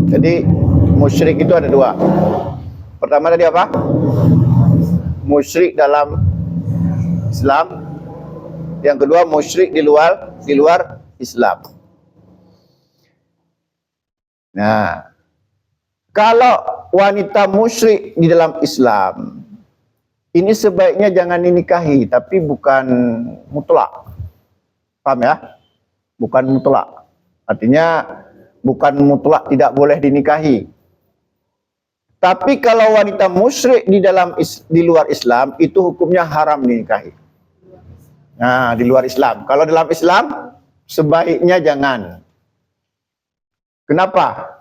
Jadi musyrik itu ada dua. Pertama tadi apa? Musyrik dalam Islam. Yang kedua musyrik di luar Islam. Nah, kalau wanita musyrik di dalam Islam, ini sebaiknya jangan dinikahi, tapi bukan mutlak. Paham ya? Bukan mutlak. Artinya bukan mutlak tidak boleh dinikahi. Tapi kalau wanita musyrik di luar Islam, itu hukumnya haram dinikahi. Nah, di luar Islam. Kalau dalam Islam, sebaiknya jangan. Kenapa?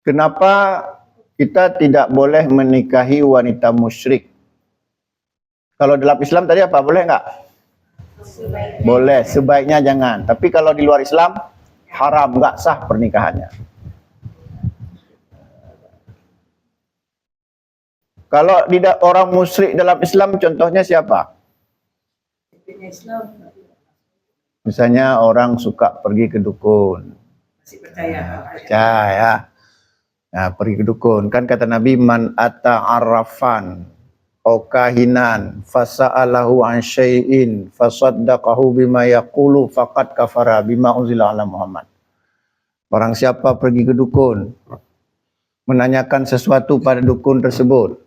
Kenapa kita tidak boleh menikahi wanita musyrik? Kalau dalam Islam tadi apa? Boleh nggak? Boleh, sebaiknya jangan. Tapi kalau di luar Islam, haram, nggak sah pernikahannya. Kalau tidak orang musyrik dalam Islam, contohnya siapa? Misalnya orang suka pergi ke dukun. Masih percaya. Percaya. Nah, pergi ke dukun. Kan kata Nabi, man ata'arrafan au kahinan fasa'alahu an syai'in fasaddaqahu bima yaqulu faqad kafara bima unzila ala Muhammad. Barang siapa pergi ke dukun, menanyakan sesuatu pada dukun tersebut,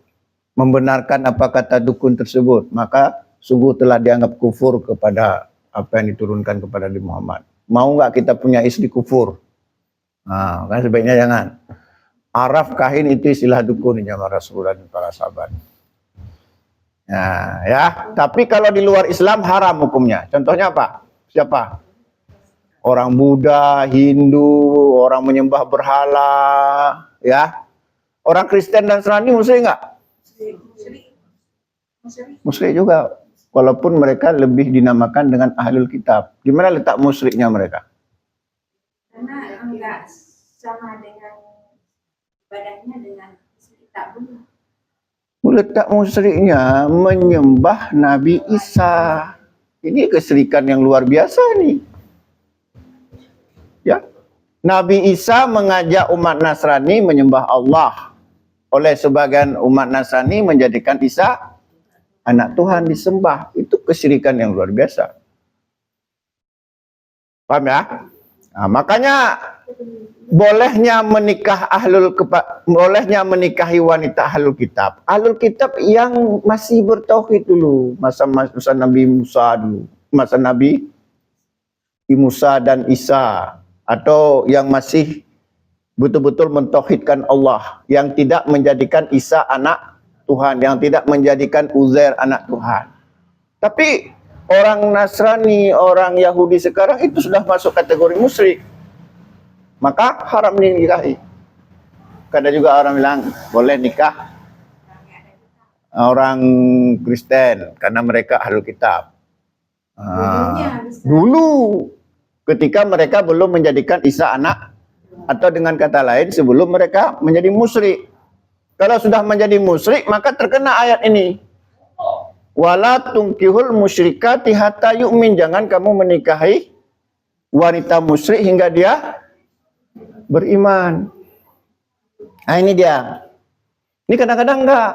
membenarkan apa kata dukun tersebut, maka sungguh telah dianggap kufur kepada apa yang diturunkan kepada Nabi Muhammad. Mau nggak kita punya istri kufur? Nah, kan sebaiknya jangan. Araf kahin itu istilah dukun zaman Rasulullah dan para sahabat. Nah, ya. Tapi kalau di luar Islam haram hukumnya. Contohnya apa? Siapa? Orang Buddha, Hindu, orang menyembah berhala, ya. Orang Kristen dan Nasrani musyrik nggak? Musyrik juga. Walaupun mereka lebih dinamakan dengan ahlul kitab. Di mana letak musyriknya mereka? Karena enggak sama dengan ibadahnya dengan kitab dulu. Letak musyriknya menyembah Nabi Isa. Ini kesyirikan yang luar biasa nih. Ya. Nabi Isa mengajak umat Nasrani menyembah Allah. Oleh sebagian umat Nasrani menjadikan Isa anak Tuhan disembah. Itu kesyirikan yang luar biasa. Paham ya? Nah, makanya bolehnya menikahi wanita ahlul kitab. Ahlul kitab yang masih bertauhid dulu, masa Nabi Musa dulu, masa Nabi Musa dan Isa, atau yang masih betul-betul mentauhidkan Allah, yang tidak menjadikan Isa anak Tuhan, yang tidak menjadikan Uzair anak Tuhan. Tapi orang Nasrani, orang Yahudi sekarang itu sudah masuk kategori musyrik. Maka haram dinikahi. Kadang juga orang bilang boleh nikah orang Kristen karena mereka ahlul kitab. Dulu ketika mereka belum menjadikan Isa anak, atau dengan kata lain sebelum mereka menjadi musyrik. Kalau sudah menjadi musyrik maka terkena ayat ini. Wala tunkihul musyrikati hatta yu'min. Jangan kamu menikahi wanita musyrik hingga dia beriman. Nah ini dia. Ini kadang-kadang enggak.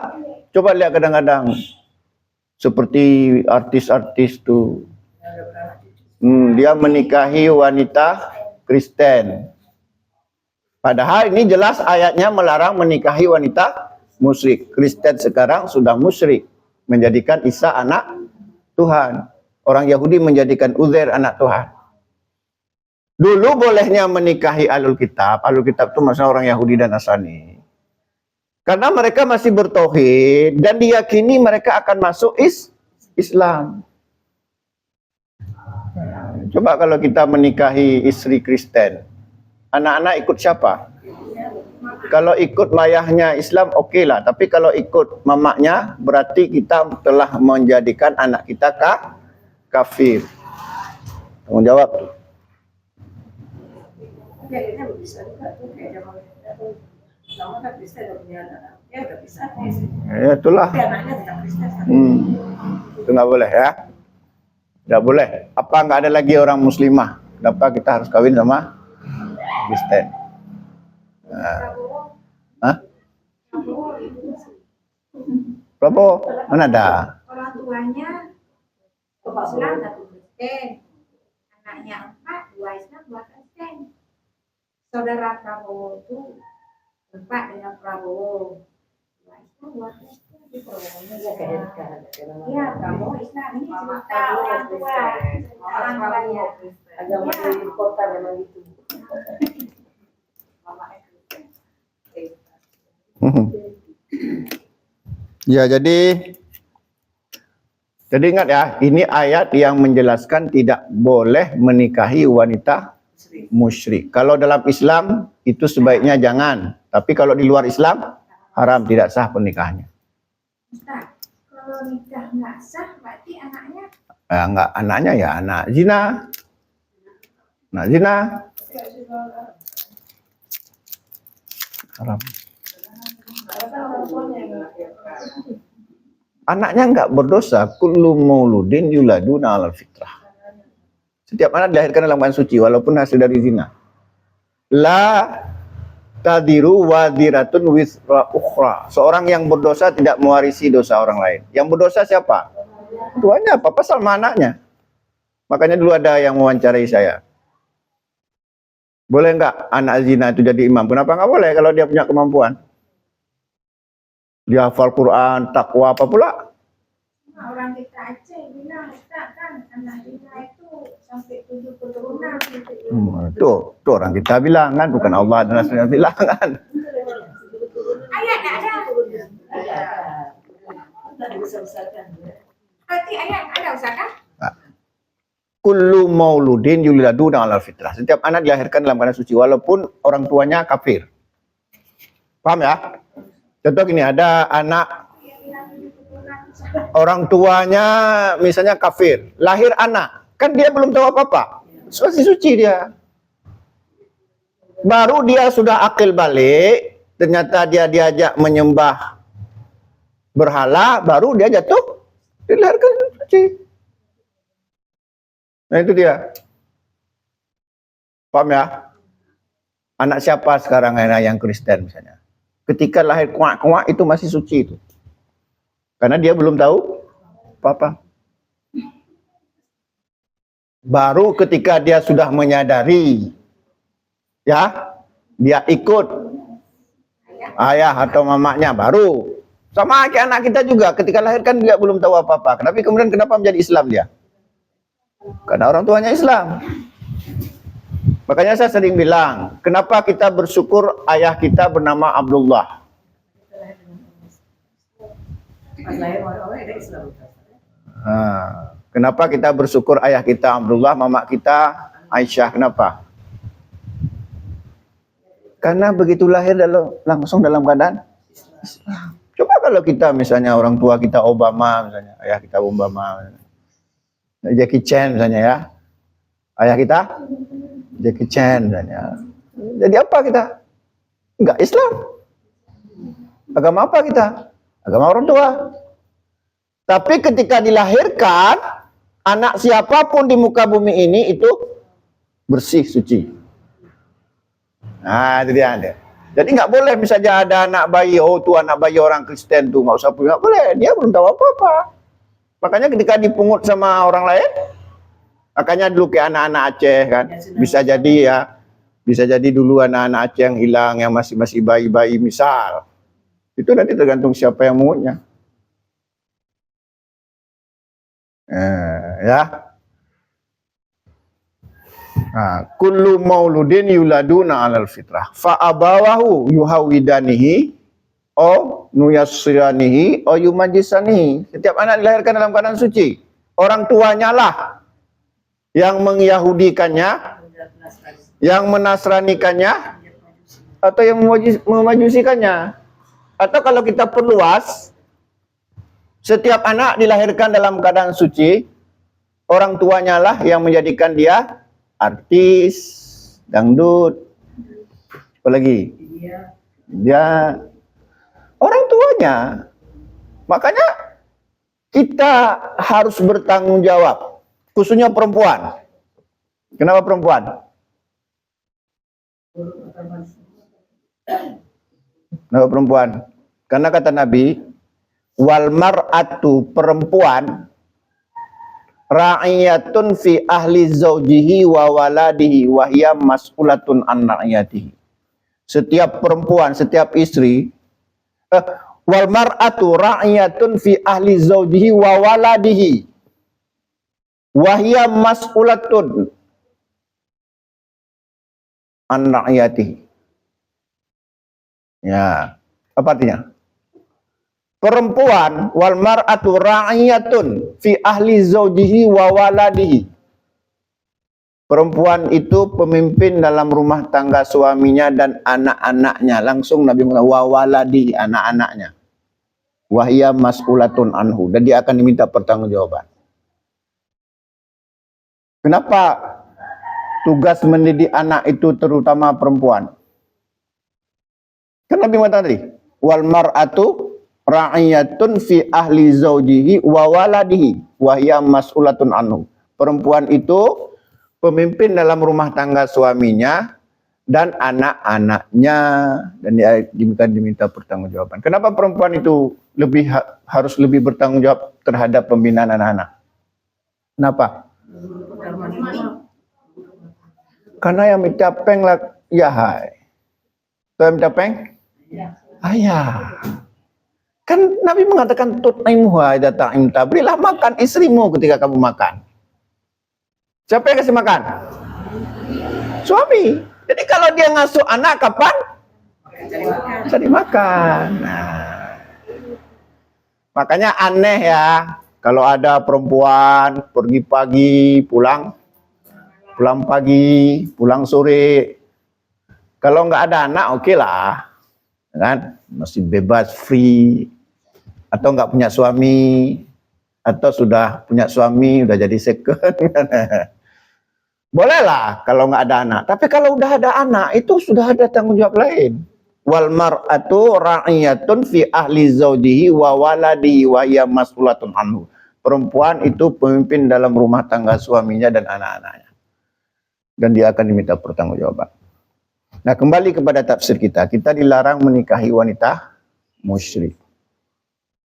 Coba lihat kadang-kadang. Seperti artis-artis tuh. Dia menikahi wanita Kristen. Padahal ini jelas ayatnya melarang menikahi wanita musyrik. Kristen sekarang sudah musyrik. Menjadikan Isa anak Tuhan. Orang Yahudi menjadikan Uzair anak Tuhan. Dulu bolehnya menikahi ahlul kitab. Ahlul kitab itu maksudnya orang Yahudi dan Nasrani. Karena mereka masih bertauhid dan diyakini mereka akan masuk Islam. Coba kalau kita menikahi istri Kristen, anak-anak ikut siapa? Kalau ikut mayahnya Islam oke lah. Tapi kalau ikut mamaknya berarti kita telah menjadikan anak kita kafir. Tanggung jawab tuh. Ya itulah. Itu nggak boleh ya. Nggak boleh. Apa nggak ada lagi orang muslimah? Kenapa kita harus kawin sama Kristen. Hah? Prabowo mana ada? Orang tuanya Islam, satu Kristen. Anaknya 4, 2 Islam, 2 Kristen. Saudara Prabowo itu 4 dengan Prabowo. 2 Islam, 2 Kristen. Iya, Prabowo Islam. Ini cerita orang tua. Orang tuanya. Agama di kota memang gitu. Ya, jadi ingat ya, ini ayat yang menjelaskan tidak boleh menikahi wanita musyrik. Kalau dalam Islam itu sebaiknya jangan, tapi kalau di luar Islam haram, tidak sah pernikahannya. Ustaz, kalau nikah nggak sah, berarti anaknya Enggak, anaknya ya anak zina. Anak zina haram. Anaknya enggak berdosa, kullu mauludin yuladuna 'alal fitrah. Setiap anak dilahirkan dalam keadaan suci walaupun hasil dari zina. La tadiru wadiratun wizra ukhra. Seorang yang berdosa tidak mewarisi dosa orang lain. Yang berdosa siapa? Tuanya apa? Pasal sama anaknya. Makanya dulu ada yang mewawancarai saya. Boleh enggak anak zina itu jadi imam? Kenapa enggak boleh kalau dia punya kemampuan? Dia hafal Quran, takwa apa pula? orang kita Aceh bilang Ustaz kan anak zina itu sampai 7 keturunan gitu. Tuh orang kita bilang kan, bukan Allah dan Rasulnya bilang kan. Ayat nggak ada. Berarti ayat nggak ada Ustaz kan? Kullu mauludin yuladuna 'alal fitrah. Setiap anak dilahirkan dalam keadaan suci walaupun orang tuanya kafir. Paham ya? Contoh gini, ada anak orang tuanya misalnya kafir, lahir anak, kan dia belum tahu apa-apa. Masih suci dia. Baru dia sudah akil balik, ternyata dia diajak menyembah berhala, baru dia jatuh, dilahirkan suci. Nah itu dia. Paham ya? Anak siapa sekarang yang Kristen misalnya? Ketika lahir kuak-kuak itu masih suci itu. Karena dia belum tahu apa-apa. Baru ketika dia sudah menyadari, ya, dia ikut ayah atau mamanya, baru. Sama kayak anak kita juga, ketika lahir kan dia belum tahu apa-apa. Tapi kemudian kenapa menjadi Islam dia? Karena orang tuanya Islam. Makanya saya sering bilang, kenapa kita bersyukur ayah kita bernama Abdullah? Kenapa kita bersyukur ayah kita Abdullah, mama kita Aisyah? Kenapa? Karena begitu lahir langsung dalam keadaan Islam. Coba kalau kita misalnya orang tua kita Obama, misalnya ayah kita Obama, Jackie Chan misalnya ya, ayah kita Jackie Chan misalnya. Jadi apa kita? Enggak Islam. Agama apa kita? Agama orang tua. Tapi ketika dilahirkan, anak siapapun di muka bumi ini itu bersih, suci. Nah, itu dia. Jadi nggak boleh misalnya ada anak bayi, oh tuh anak bayi orang Kristen tuh nggak usah punya, nggak boleh. Dia belum tahu apa-apa. Makanya ketika dipungut sama orang lain, makanya dulu kayak anak-anak Aceh kan, bisa jadi ya, bisa jadi dulu anak-anak Aceh yang hilang, yang masih bayi-bayi misal, itu nanti tergantung siapa yang mengutnya. Ya. Kullu mauludin yuladuna 'alal fitrah fa abawahu yuhawidanihi o nuyassiranihi o yumajisanihi. Setiap anak dilahirkan dalam keadaan suci, orang tuanya lah yang mengyahudikannya, yang menasranikannya, atau yang memajusikannya. Atau kalau kita perluas, setiap anak dilahirkan dalam keadaan suci, orang tuanya lah yang menjadikan dia artis, dangdut, apa lagi? Dia orang tuanya. Makanya kita harus bertanggung jawab, khususnya perempuan. Kenapa perempuan? Kenapa perempuan? Karena kata Nabi, wal mar'atu perempuan ra'iyatun fi ahli zaujihi wa waladihi wa hiya mas'ulatun an ra'iyatihi. Setiap perempuan, setiap istri, wal mar'atu ra'iyatun fi ahli zaujihi wa waladihi wa hiya mas'ulatun an ra'iyatihi. Ya, apa artinya? Perempuan wal mar'atu ra'iyatun fi ahli zaujihi wa waladihi. Perempuan itu pemimpin dalam rumah tangga suaminya dan anak-anaknya. Langsung Nabi mengatakan wa waladihi, anak-anaknya. Wa hiya mas'ulatun anhu, dan dia akan diminta pertanggungjawaban. Kenapa tugas mendidik anak itu terutama perempuan? Kan Nabi mengatakan tadi, wal mar'atu ra'iyatun fi ahli zaujihi wa waladihi wa hiya mas'ulatun anhu. Perempuan itu pemimpin dalam rumah tangga suaminya dan anak-anaknya, dan dia diminta pertanggungjawaban. Kenapa perempuan itu harus lebih bertanggung jawab terhadap pembinaan anak-anak? Kenapa? Karena yang minta peng lah ya hai. Tuh yang minta peng? Ayah. Kan Nabi mengatakan tut'imuha idza ta'imta, berilah makan istrimu ketika kamu makan. Siapa yang kasih makan? Suami. Jadi kalau dia ngasuh anak kapan? Cari makan. Nah. Makanya aneh ya kalau ada perempuan pergi pagi, pulang pagi, pulang sore. Kalau nggak ada anak oke lah. Kan? Masih bebas, free. Atau nggak punya suami, atau sudah punya suami, udah jadi second. Bolehlah kalau nggak ada anak. Tapi kalau udah ada anak, itu sudah ada tanggung jawab lain. Wal mar'atu ra'iyatun fi ahli zaujihi wa waladihi wa hiya mas'ulatun anhu. Perempuan itu pemimpin dalam rumah tangga suaminya dan anak-anaknya. Dan dia akan diminta pertanggungjawaban. Nah, kembali kepada tafsir kita. Kita dilarang menikahi wanita musyrik.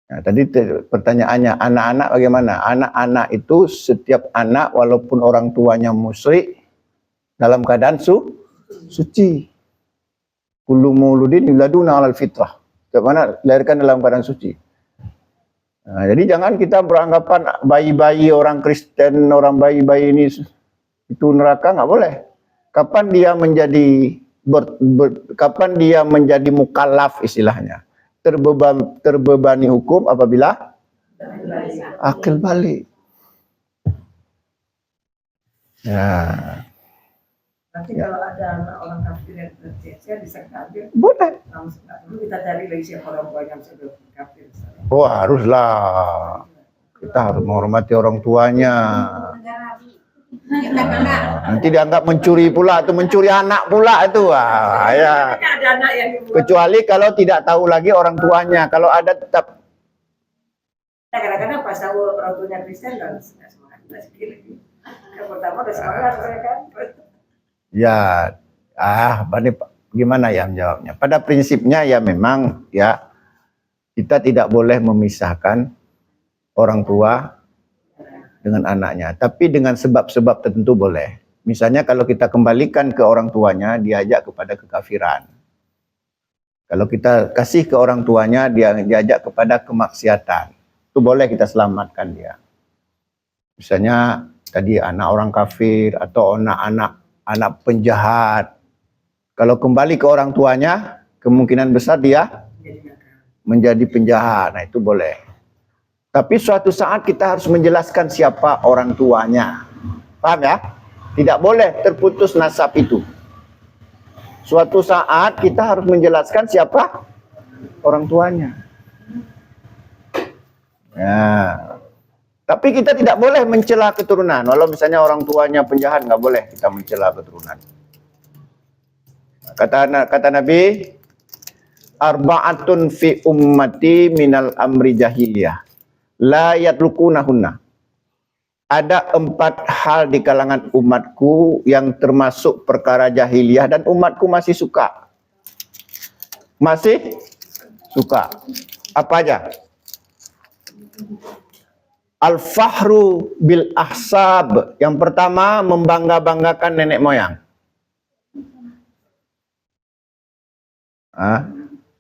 Nah, tadi pertanyaannya, anak-anak bagaimana? Anak-anak itu setiap anak walaupun orang tuanya musyrik dalam keadaan suci. Kullu mauludin yuladuna 'alal fitrah. Setiap anak dilahirkan dalam keadaan suci. Nah, jadi jangan kita beranggapan bayi-bayi orang Kristen, orang bayi-bayi ini itu neraka, nggak boleh. Kapan dia menjadi mukallaf istilahnya? Terbebani hukum apabila akil balik. Ya. Nanti kalau ada anak orang kafir yang tercecer bisa kafir. Boleh. Dulu kita cari lagi siapa orang tua yang sudah kafir. Oh haruslah. Kita harus menghormati orang tuanya. Nanti dianggap mencuri pula atau mencuri anak pula itu. Ya. Kecuali kalau tidak tahu lagi orang tuanya. Kalau ada tetap. Kadang-kadang pas tahu orang tuanya Kristen dan semangat lagi. Yang pertama udah semangat kan. Ya, gimana ya menjawabnya? Pada prinsipnya ya memang ya kita tidak boleh memisahkan orang tua dengan anaknya, tapi dengan sebab-sebab tertentu boleh. Misalnya kalau kita kembalikan ke orang tuanya, diajak kepada kekafiran. Kalau kita kasih ke orang tuanya, dia diajak kepada kemaksiatan. Itu boleh kita selamatkan dia. Misalnya tadi anak orang kafir atau anak penjahat. Kalau kembali ke orang tuanya, kemungkinan besar dia menjadi penjahat. Nah, itu boleh. Tapi suatu saat kita harus menjelaskan siapa orang tuanya. Paham ya? Tidak boleh terputus nasab itu. Suatu saat kita harus menjelaskan siapa orang tuanya. Ya. Tapi kita tidak boleh mencela keturunan. Walau misalnya orang tuanya penjahat, nggak boleh kita mencela keturunan. Kata Nabi, arba'atun fi ummati minal amri jahiliyah, la yatrukunahunna. ada 4 hal di kalangan umatku yang termasuk perkara jahiliyah dan umatku masih suka. Masih suka. Apa aja? Al-fahru bil ahsab. Yang pertama, membangga-banggakan nenek moyang.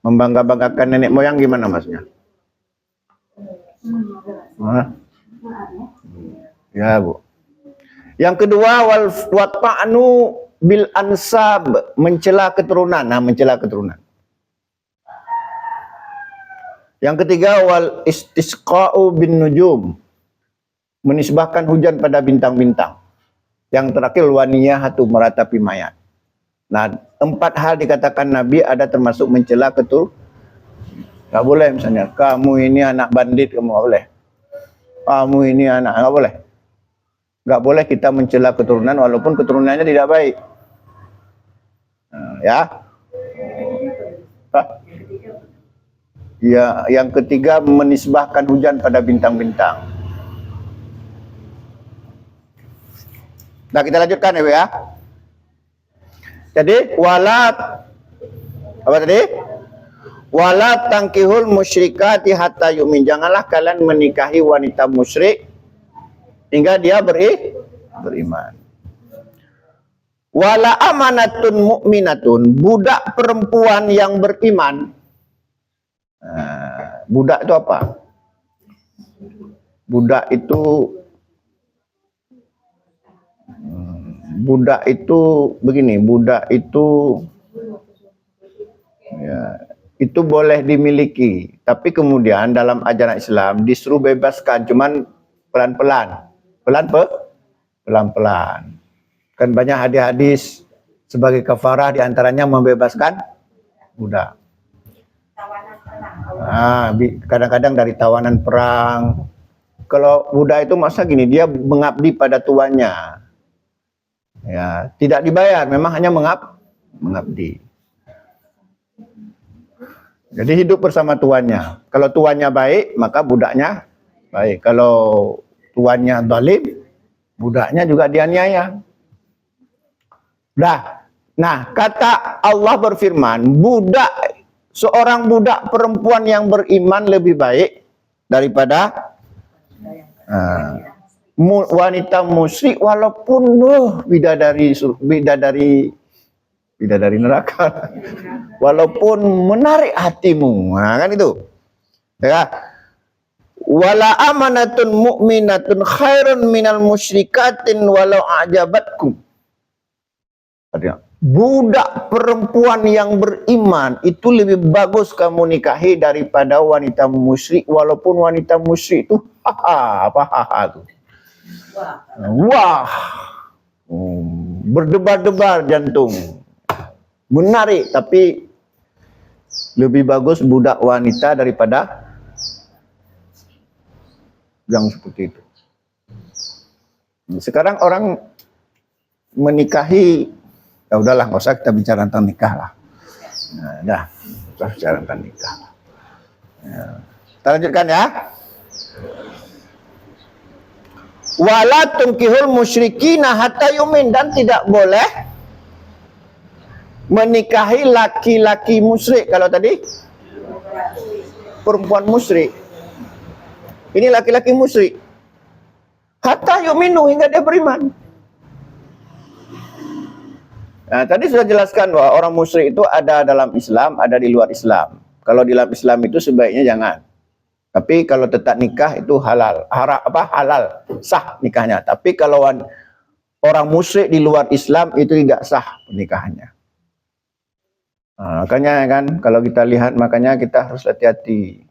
Membangga-banggakan nenek moyang gimana maksudnya? Ya, Bu. Yang kedua, wal ta'nu bil ansab, mencela keturunan. Mencela keturunan. Yang ketiga, wal istisqa'u bin nujum, menisbahkan hujan pada bintang-bintang. Yang terakhir, waniyahatu, meratapi mayat. Nah, 4 hal dikatakan Nabi ada termasuk mencela keturunan. Gak boleh misalnya, kamu ini anak bandit, kamu gak boleh. Kamu ini anak, gak boleh. Gak boleh kita mencela keturunan walaupun keturunannya tidak baik. Ya. Ya, yang ketiga menisbahkan hujan pada bintang-bintang. Nah, kita lanjutkan ya. Jadi, apa tadi? Wala tangkihul musyrikati hatta yu'min. Janganlah kalian menikahi wanita musyrik hingga dia beriman. Wala amanatun mu'minatun, budak perempuan yang beriman. Budak itu apa? Budak itu begini, budak itu ya, itu boleh dimiliki, tapi kemudian dalam ajaran Islam disuruh bebaskan, cuman pelan-pelan. Pelan-pelan. Kan banyak hadis-hadis sebagai kafarah diantaranya membebaskan budak. Kadang-kadang dari tawanan perang. Kalau budak itu masa gini, dia mengabdi pada tuannya. Ya, tidak dibayar, memang hanya mengabdi. Jadi hidup bersama tuannya. Kalau tuannya baik, maka budaknya baik. Kalau tuannya zalim, budaknya juga dianiaya. Nah, kata Allah berfirman, seorang budak perempuan yang beriman lebih baik daripada wanita musyrik, walaupun bidadari neraka, walaupun menarik hatimu. Nah, kan itu. Ya. Wala amanatun mu'minatun khairun minal musyrikatin walau a'jabatkum. Artinya, budak perempuan yang beriman itu lebih bagus kamu nikahi daripada wanita musyrik, walaupun wanita musyrik itu apa tuh? Wah. Berdebar-debar jantung. Menarik, tapi lebih bagus budak wanita daripada yang seperti itu. Sekarang orang menikahi, ya udahlah, nggak usah kita bicara tentang nikah lah. Usah bicara tentang nikah lah. Ya. Kita lanjutkan ya. Wala tunkihul musyrikina hatta yumin, dan tidak boleh menikahi laki-laki musyrik. Kalau tadi perempuan musyrik, ini laki-laki musyrik. Hatta yuminu, hingga dia beriman. Nah, tadi sudah jelaskan bahwa orang musyrik itu ada dalam Islam, ada di luar Islam. Kalau di dalam Islam itu sebaiknya jangan. Tapi kalau tetap nikah itu halal, sah nikahnya. Tapi kalau orang musyrik di luar Islam itu tidak sah pernikahannya. Nah, makanya kan kalau kita lihat, makanya kita harus hati-hati.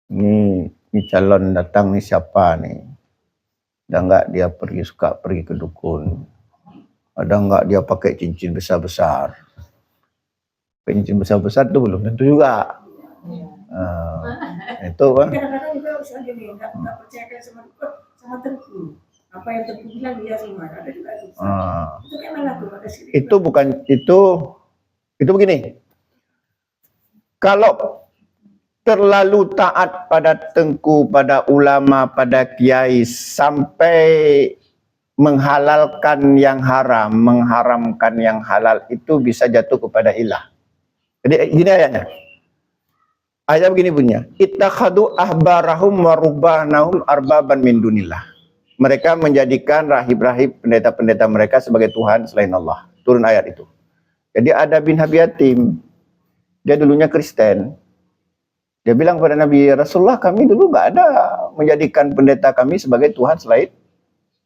Ini calon datang nih siapa nih? Ada enggak dia suka pergi ke dukun? Ada enggak dia pakai cincin besar-besar? Cincin besar-besar itu belum tentu juga. Itu kan. Kadang-kadang juga usaha gini, nggak percayakan sama Tengku. Apa yang Tengku bilang dia semua. Ada juga itu. Itu kayak mana tuh? Itu bukan itu begini. Kalau terlalu taat pada tengku, pada ulama, pada kiai sampai menghalalkan yang haram, mengharamkan yang halal, itu bisa jatuh kepada ilah. Jadi gini ayatnya. Ayat begini bunyinya. Ittakhadu ahbarahum wa rubbanahum arbaban min dunillah. Mereka menjadikan rahib-rahib, pendeta-pendeta mereka sebagai Tuhan selain Allah. Turun ayat itu. Jadi ada bin Abi Hatim. Dia dulunya Kristen. Dia bilang kepada Nabi, Rasulullah, kami dulu nggak ada menjadikan pendeta kami sebagai Tuhan selain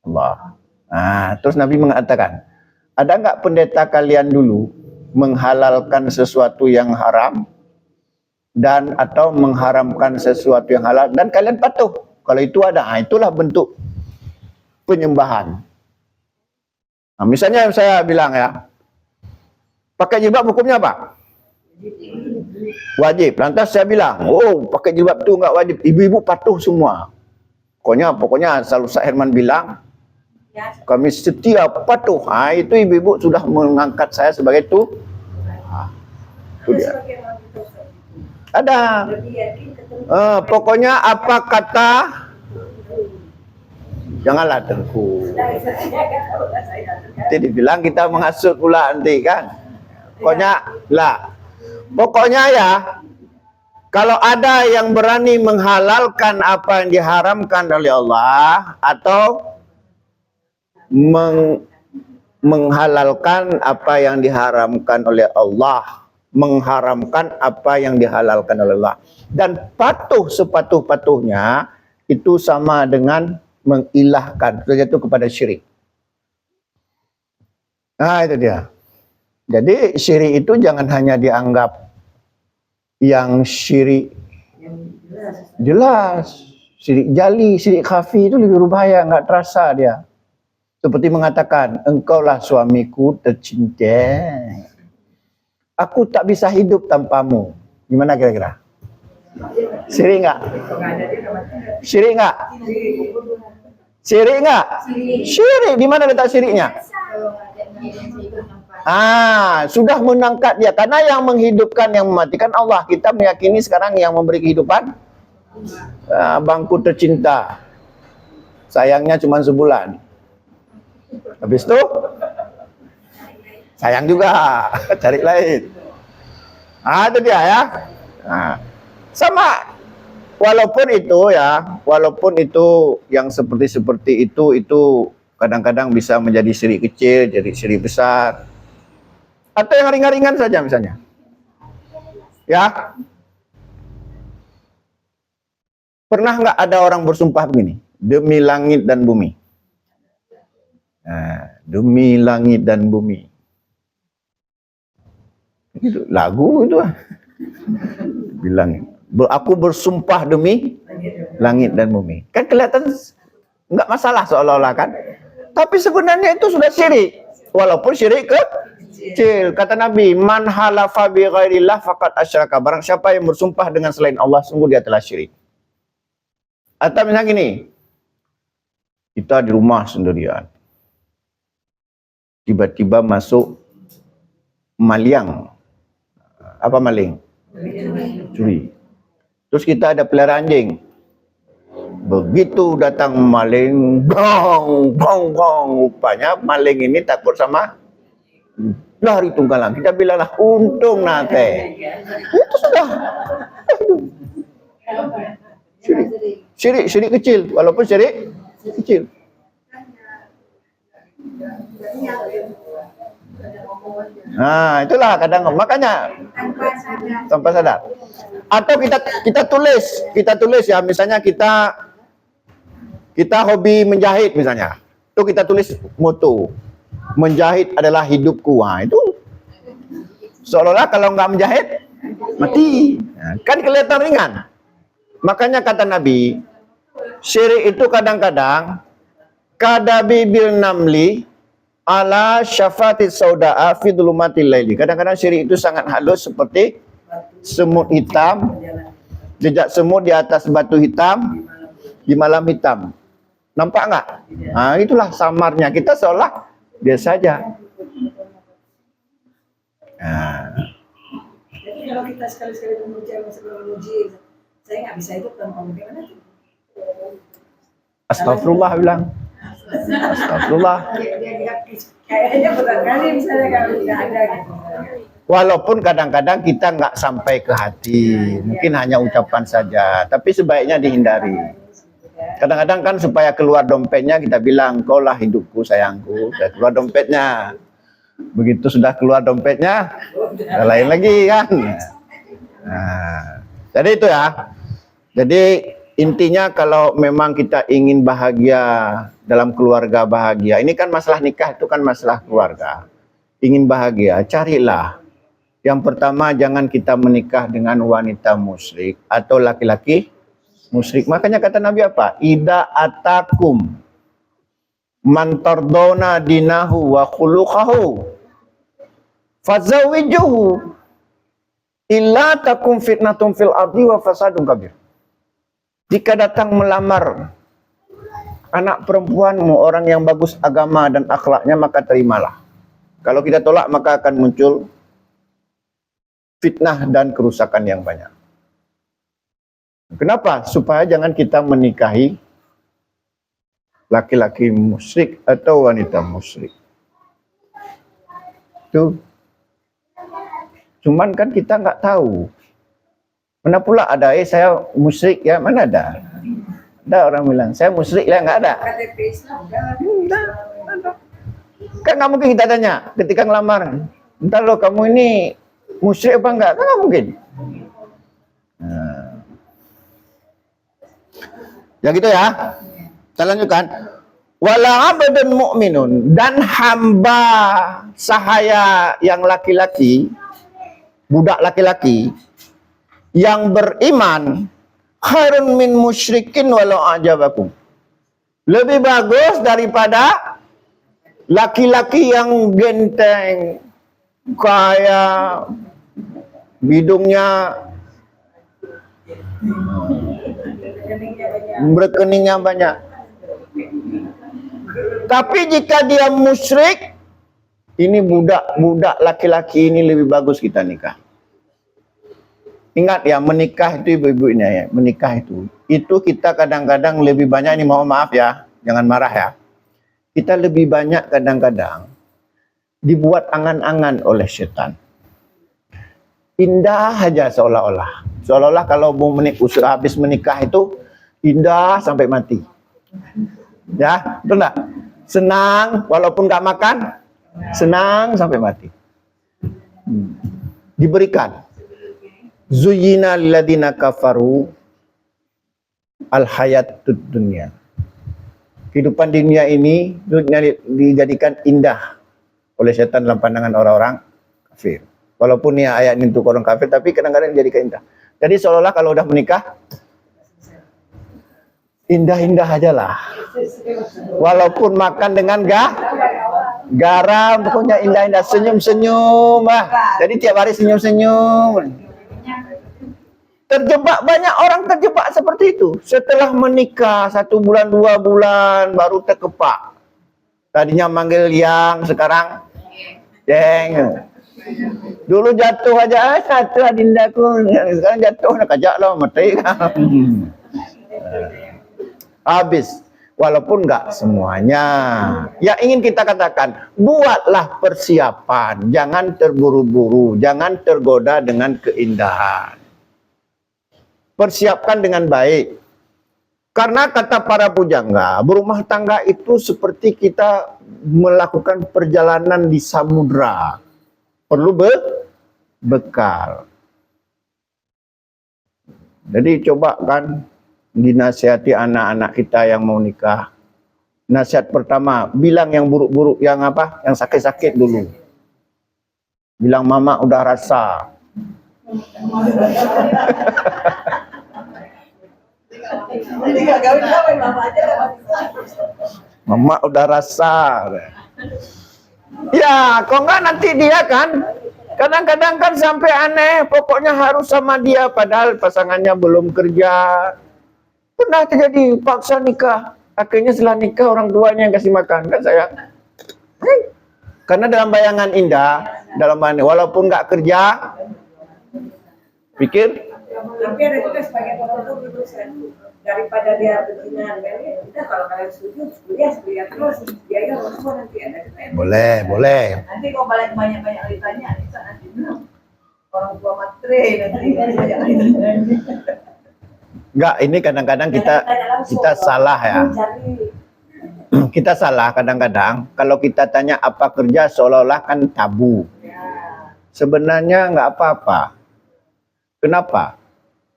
Allah. Nah, terus Nabi mengatakan, ada nggak pendeta kalian dulu menghalalkan sesuatu yang haram dan atau mengharamkan sesuatu yang halal dan kalian patuh? Kalau itu ada, itulah bentuk penyembahan. Nah, misalnya saya bilang ya, pakai jilbab hukumnya apa? Wajib. Lantas saya bilang, oh pakai jilbab itu nggak wajib. Ibu-ibu patuh semua. Pokoknya selalu Ustaz Herman bilang, kami setia patuh. Itu ibu-ibu sudah mengangkat saya sebagai itu. Itu dia. Ada. Pokoknya apa kata, janganlah tengku. Nanti dibilang kita menghasut pula nanti kan. Pokoknya ya, kalau ada yang berani menghalalkan apa yang diharamkan oleh Allah atau menghalalkan apa yang diharamkan oleh Allah, mengharamkan apa yang dihalalkan oleh Allah, dan patuh sepatuh-patuhnya, itu sama dengan mengilahkan, terjatuh kepada syirik. Nah itu dia. Jadi syirik itu jangan hanya dianggap yang syirik jelas, syirik jali, syirik khafi itu lebih berbahaya, nggak terasa dia. Seperti mengatakan, engkaulah suamiku tercinta, aku tak bisa hidup tanpamu. Gimana kira-kira? Syirik nggak? Syirik nggak? Syirik nggak? Syirik. Di mana letak syiriknya? Sudah menangkat dia. Karena yang menghidupkan, yang mematikan Allah. Kita meyakini sekarang yang memberi kehidupan bangku tercinta. Sayangnya cuma sebulan. Habis itu sayang juga, cari lain. Itu dia ya. Sama, walaupun itu yang seperti itu kadang-kadang bisa menjadi syirik kecil, jadi syirik besar. Atau yang ringan-ringan saja misalnya. Ya. Pernah nggak ada orang bersumpah begini? Demi langit dan bumi. Demi langit dan bumi. Itu lagu itu. Bilang, aku bersumpah demi langit dan bumi. Kan kelihatan nggak masalah seolah-olah kan. Tapi sebenarnya itu sudah syirik. Walaupun syirik kecil. Kata Nabi, man halafa bi ghairillah faqad asyraka. Barang siapa yang bersumpah dengan selain Allah, sungguh dia telah syirik. Atau misalnya gini, kita di rumah sendirian. Tiba-tiba masuk maliang. Apa maling? Curi. Terus kita ada pelihara anjing. Begitu datang maling, gong, gong, gong. Rupanya maling ini takut sama lari tunggalan. Kita bilanglah untung nanti. Itu sudah. Syirik kecil. Walaupun syirik kecil. Itulah kadang, makanya tanpa sadar. Atau kita tulis ya, misalnya kita hobi menjahit misalnya. Itu kita tulis moto, menjahit adalah hidupku. Itu seolah-olah kalau nggak menjahit mati. Kan kelihatan ringan. Makanya kata Nabi, syirik itu kadang-kadang kadabi bil namli ala syafatit sauda'a fi dhulumatil laili. Kadang-kadang syirik itu sangat halus seperti semut hitam, jejak semut di atas batu hitam di malam hitam. Nampak enggak? Itulah samarnya. Kita seolah biasa saja. Jadi kalau kita sekali-sekali memuji, Saya nggak bisa itu tanpa bagaimana tuh. Astagfirullah bilang. Astagfirullah. Kayaknya barangkali misalnya kalau tidak ada gitu. Walaupun kadang-kadang kita nggak sampai ke hati, mungkin hanya ucapan saja, tapi sebaiknya dihindari. Kadang-kadang kan supaya keluar dompetnya kita bilang, kau lah hidupku sayangku, dan keluar dompetnya. Begitu sudah keluar dompetnya, lain lagi kan. Nah, jadi itu ya. Jadi intinya kalau memang kita ingin bahagia dalam keluarga bahagia, ini kan masalah nikah itu kan masalah keluarga. Ingin bahagia, carilah. Yang pertama, jangan kita menikah dengan wanita musyrik atau laki-laki musyrik. Makanya kata Nabi apa? Ida atakum man tardawna dinahu wa khuluquhu fazawijuhu illa takum fitnatum fil ardi wa fasadun kabir. Jika datang melamar anak perempuanmu, orang yang bagus agama dan akhlaknya, maka terimalah. Kalau kita tolak, maka akan muncul fitnah dan kerusakan yang banyak. Kenapa? Supaya jangan kita menikahi laki-laki musyrik atau wanita musyrik. Itu. Cuman kan kita nggak tahu. Mana pula ada, saya musyrik ya, mana ada? Ada orang bilang, saya musyrik ya, nggak ada. KTP Islam kan? Kan nggak mungkin kita tanya ketika ngelamar. Entar lo kamu ini musyrik apa enggak? Kan nggak mungkin. Nah. Ya gitu ya. Kita lanjutkan. Wala abdun mu'minun, dan hamba sahaya yang laki-laki, budak laki-laki yang beriman, khairun min musyrikin walau ajabakum. Lebih bagus daripada laki-laki yang genteng, kaya, bidungnya, rekeningnya banyak. Tapi jika dia musyrik, ini budak laki-laki ini lebih bagus kita nikah. Ingat ya, menikah itu ibu-ibu ini ya, menikah itu kita kadang-kadang lebih banyak, ini mohon maaf ya, jangan marah ya. Kita lebih banyak kadang-kadang dibuat angan-angan oleh setan. Indah aja seolah-olah kalau mau habis menikah itu indah sampai mati. Ya, betul enggak? Senang walaupun nggak makan, senang sampai mati. Diberikan. Zuyyina lilladzina kafaru al-hayatud dunya. Kehidupan dunia ini dijadikan indah oleh setan dalam pandangan orang-orang kafir. Walaupun ya ayat ini untuk orang kafir, tapi kadang-kadang dijadikan indah. Jadi seolah-olah kalau udah menikah, indah-indah aja lah. Walaupun makan dengan garam, pokoknya indah-indah, senyum-senyum. Jadi tiap hari senyum-senyum. Banyak orang terjebak seperti itu. Setelah menikah 1 bulan, 2 bulan, baru terkepak. Tadinya manggil yang, sekarang Deng. Dulu jatuh aja, satu adindaku. Sekarang jatuh, nak ajak lah, mati. Habis. Walaupun enggak semuanya. Ya ingin kita katakan, buatlah persiapan. Jangan terburu-buru. Jangan tergoda dengan keindahan. Persiapkan dengan baik. Karena kata para pujangga, berumah tangga itu seperti kita melakukan perjalanan di samudra. Perlu bekal. Jadi coba kan dinasihati anak-anak kita yang mau nikah. Nasihat pertama, bilang yang buruk-buruk, yang sakit-sakit dulu. Bilang mama udah rasa. Mama udah rasa. Ya, kok enggak nanti dia kan kadang-kadang kan sampai aneh, pokoknya harus sama dia padahal pasangannya belum kerja. Pernah terjadi paksa nikah, akhirnya setelah nikah orang tuanya yang kasih makan, kan sayang. Karena dalam bayangan indah, walaupun nggak kerja, pikir Tapi ada juga sebagian orang tuh gitu, daripada dia berzina dengan dia, udah kalau kalian setuju kuliah terus, biaya orang tua nanti ada juga yang Boleh. Nanti kalau balik banyak-banyak ditanya, Anissa nanti bilang orang tua matre nanti banyak ditanya. Enggak, ini kadang-kadang kita salah ya. Kita salah kadang-kadang kalau kita tanya apa kerja seolah-olah kan tabu. Sebenarnya nggak apa-apa. Kenapa?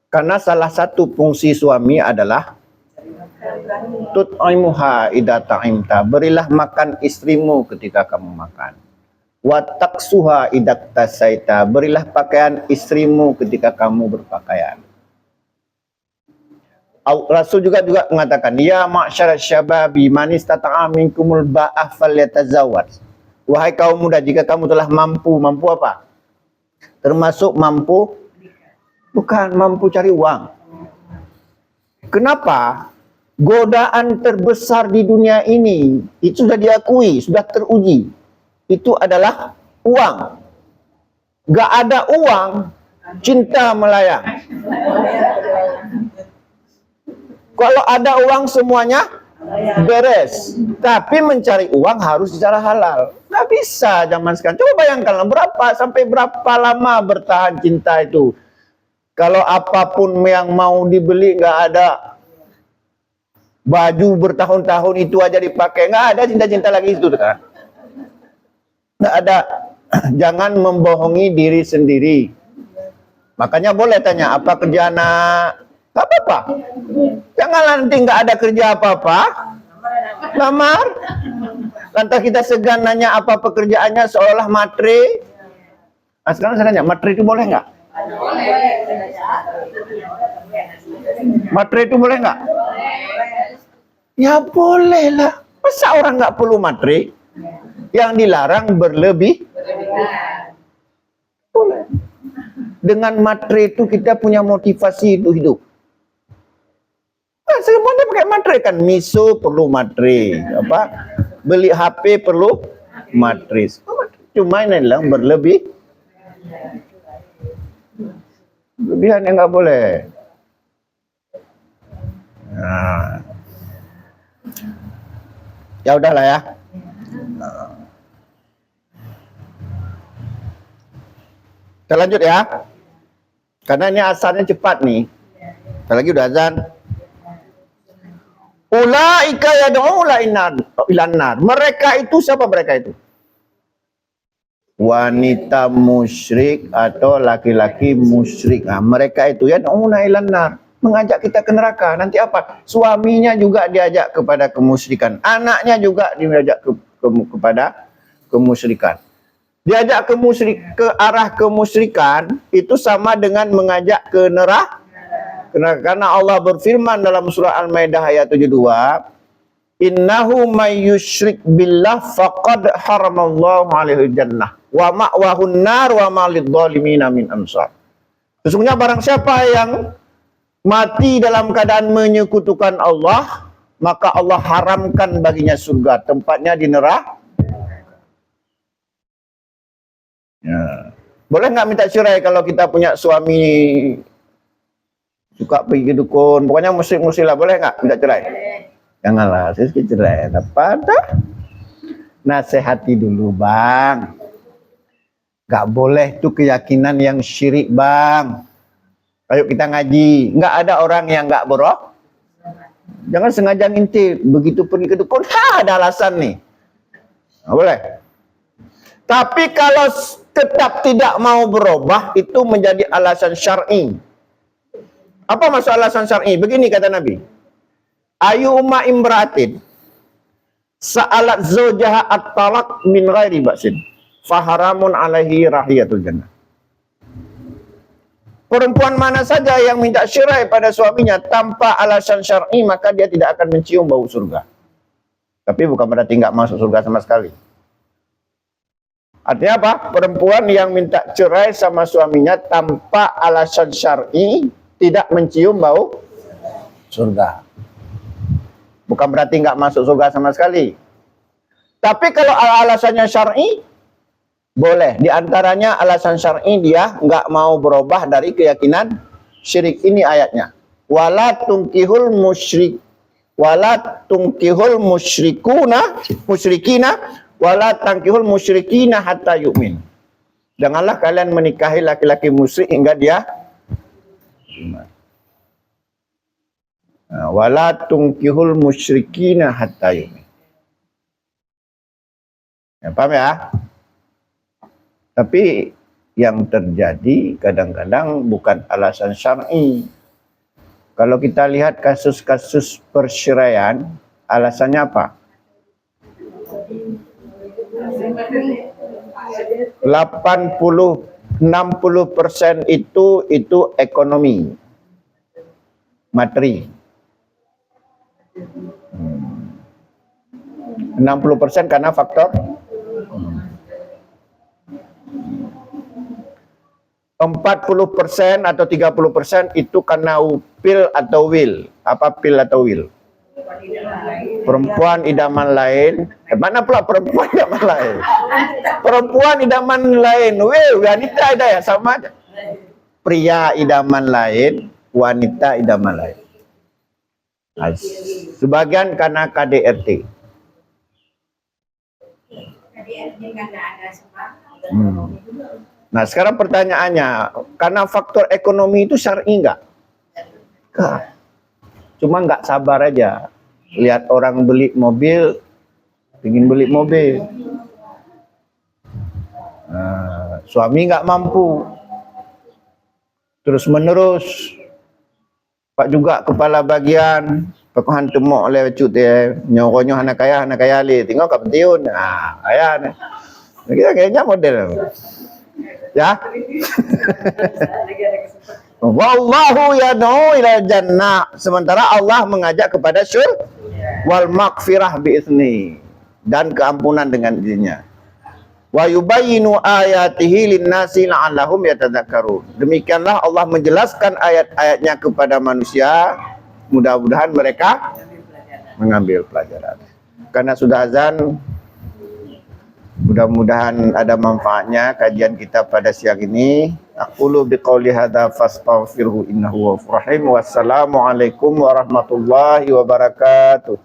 Karena salah satu fungsi suami adalah tut'imuha idza ta'imta. Berilah makan istrimu ketika kamu makan. Wa taksuha idza tasaita. Berilah pakaian istrimu ketika kamu berpakaian. Rasul juga mengatakan, ya ma'syaral syababi man istata'a minkumul ba'ah falyatazawwaj. Wahai kaum muda, jika kamu telah mampu apa? Termasuk mampu, bukan mampu cari uang. Kenapa? Godaan terbesar di dunia ini, itu sudah diakui, sudah teruji. Itu adalah uang. Gak ada uang, cinta melayang. Kalau ada uang semuanya beres. Tapi mencari uang harus secara halal. Nggak bisa zaman sekarang. Coba bayangkan sampai berapa lama bertahan cinta itu. Kalau apapun yang mau dibeli nggak ada. Baju bertahun-tahun itu aja dipakai. Nggak ada cinta-cinta lagi itu kan. Nggak ada. Jangan membohongi diri sendiri. Makanya boleh tanya, apa kerja anak? Gak apa-apa. Janganlah nanti nggak ada kerja apa-apa. Lamar. Lantas kita segan nanya apa pekerjaannya seolah matre. Nah, sekarang saya nanya, matre itu boleh nggak? Matre itu boleh nggak? Ya boleh lah. Masa orang nggak perlu matre? Yang dilarang berlebih? Boleh. Dengan matre itu kita punya motivasi itu hidup. Nah, semuanya pakai matre kan. Miso perlu matre. Beli HP perlu matre. Cuma ini lah berlebih. Lebihan yang nggak boleh. Nah. Ya udahlah ya. Kita lanjut ya. Karena ini asalnya cepat nih. Kita lagi udah azan. Ulaika yad'una ilan nar. Mereka itu siapa mereka itu? Wanita musyrik atau laki-laki musyrik. Nah, mereka itu yad'una ilan nar. Mengajak kita ke neraka. Nanti apa? Suaminya juga diajak kepada kemusyrikan. Anaknya juga diajak kepada kemusyrikan. Diajak ke arah kemusyrikan itu sama dengan mengajak ke neraka. Karena Allah berfirman dalam surah Al-Maidah ayat 72, innahu may yusyrik billah faqad haramallahu alaihi jannah wa ma'wahun nar wa ma lidzalimina min ansar. Sesungguhnya barang siapa yang mati dalam keadaan menyekutukan Allah, maka Allah haramkan baginya surga, tempatnya di neraka. Ya. Boleh nggak minta cerai kalau kita punya suami suka pergi ke dukun, pokoknya musyrik lah, boleh nggak minta cerai? Janganlah, saya suka cerai. Pada nasihati dulu bang, nggak boleh tuh keyakinan yang syirik bang. Ayo kita ngaji, nggak ada orang yang nggak boroh. Jangan sengaja ngintip, begitu pergi ke dukun, ada alasan nih. Nggak boleh. Tapi kalau tetap tidak mau berubah, itu menjadi alasan syar'i. Apa maksud alasan syar'i? Begini kata Nabi. Ayu umma imratin sa'alat zawjaha at-talaq min ghairi ba'sin faharamun alaihi rahiyatul jannah. Perempuan mana saja yang minta cerai pada suaminya tanpa alasan syar'i, maka dia tidak akan mencium bau surga. Tapi bukan berarti nggak masuk surga sama sekali. Artinya apa? Perempuan yang minta cerai sama suaminya tanpa alasan syar'i tidak mencium bau surga. Bukan berarti nggak masuk surga sama sekali. Tapi kalau alasannya syar'i, boleh. Di antaranya alasan syar'i dia nggak mau berubah dari keyakinan syirik. Ini ayatnya. Wala tungkihul musyrikina wala tangkihul musyrikina hatta yu'min. Janganlah kalian menikahi laki-laki musyrik hingga dia iman. Wala tungkihul musyrikina hatta yu'min. Ya, paham ya? Tapi yang terjadi kadang-kadang bukan alasan syar'i. Kalau kita lihat kasus-kasus perceraian, alasannya apa? 60% itu ekonomi, materi. 60% karena faktor 40% atau 30% itu karena pil atau will. Apa pil atau will? Perempuan idaman lain. Mana pula perempuan idaman lain? Perempuan idaman lain. Wanita ada ya, sama aja. Pria idaman lain, wanita idaman lain. Sebagian karena KDRT. KDRT karena ada sebab. Nah sekarang pertanyaannya, karena faktor ekonomi itu syar'i enggak? Cuma nggak sabar aja. Lihat orang beli mobil, ingin beli mobil. Suami nggak mampu. Terus menerus. Pak juga kepala bagian. Pakuhan temuk oleh cuti. Nyokonyo anak kaya li. Tinggal kat pentiun. Kaya nih. Kita kayaknya model. Ya. Wallahu yad'u ila jannah. Sementara Allah mengajak kepada syurga wal maghfirah biizni, dan keampunan dengan izinnya. Wa yubayyinu ayatihi lin-nasi la'allahum yatadzakkarun. Demikianlah Allah menjelaskan ayat-ayatnya kepada manusia, mudah-mudahan mereka mengambil pelajaran. Karena sudah azan, mudah-mudahan ada manfaatnya kajian kita pada siang ini. Aqulu biqauli hadza fastaghfirhu innahu ghafurur rahim. Wassalamualaikum warahmatullahi wabarakatuh.